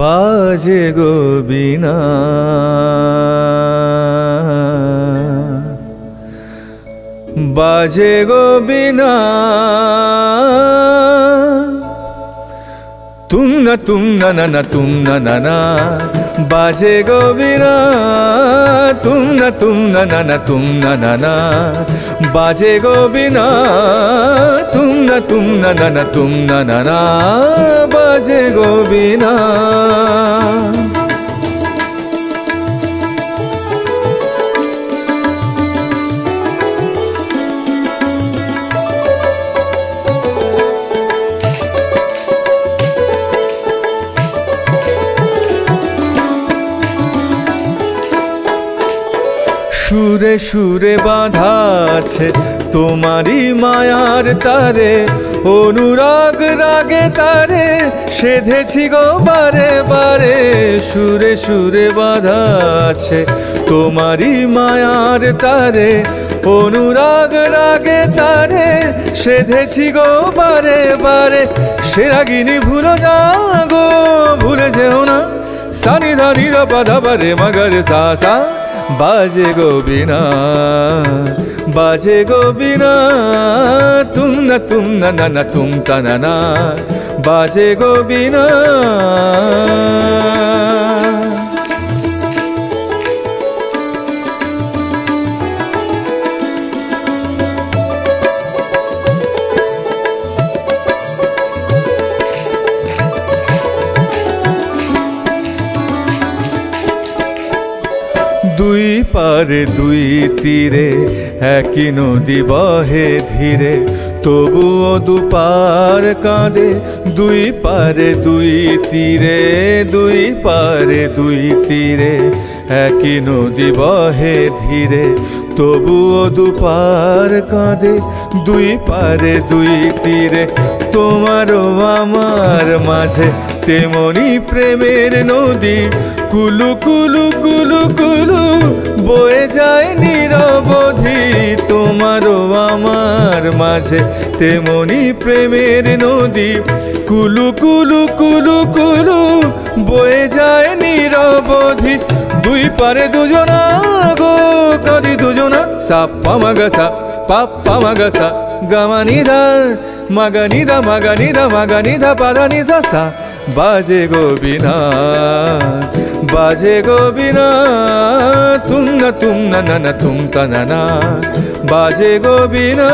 बाजे गो बीना बाजे गो बीना तुम न तुम न बाजे गो बीना तुम न तुम न बाजे गो बीना तुम न बाजे गो बीना। সুরে সুরে বাঁধা আছে তোমারি মায়ার তারে, অনুরাগ রাগে তারে সেধেছি গো বারে বারে। সুরে সুরে বাঁধা আছে তোমারি মায়ার তারে, অনুরাগ রাগে তারে সেধেছি গো বারে বারে। সে রাগিনী ভুলো না গো, ভুলে যেও না, সানি ধানি ধাপা বারে মগরে সা সা। बाजे गो बीना बाजे गो बीना तुम न तुम तना बाजे गो बीना। দুই পারে দুই তীরে একই নদী বহে ধীরে, তবুও দুপার কাঁদে। দুই পারে দুই তীরে, দুই পারে দুই তীরে একই নদী বহে ধীরে, তবুও দুপার কাঁদে। দুই পারে দুই তীরে তোমারও আমার মাঝে তেমনি প্রেমের নদী, কুলু কুলু কুলু কুলু বয়ে যায় নিরবধি। তোমারও আমার মাঝে তেমনি প্রেমের নদী, কুলু কুলু কুলু কুলু বয়ে যায় নিরবধি। দুই পারে দুজনা গো কাঁদি দুজনা, সাপ্পা মাগাসা পাপ্পা মাগাসা গামানিদা মাগানিদা মাগানিদা মাগানিদা পাদানিসা সা। बाजे गो बीना बाजे गो बीना तुम न तुम तना बाजे गो बीना।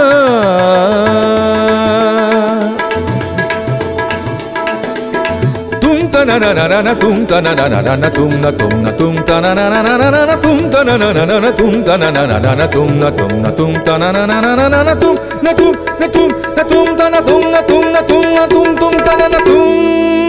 तुम तना ना तुम तना ना तुम न तुम तना ना तुम तना ना तुम तना ना तुम न तुम तना ना तुम न तुम तना तुम न तुम तना ना तुम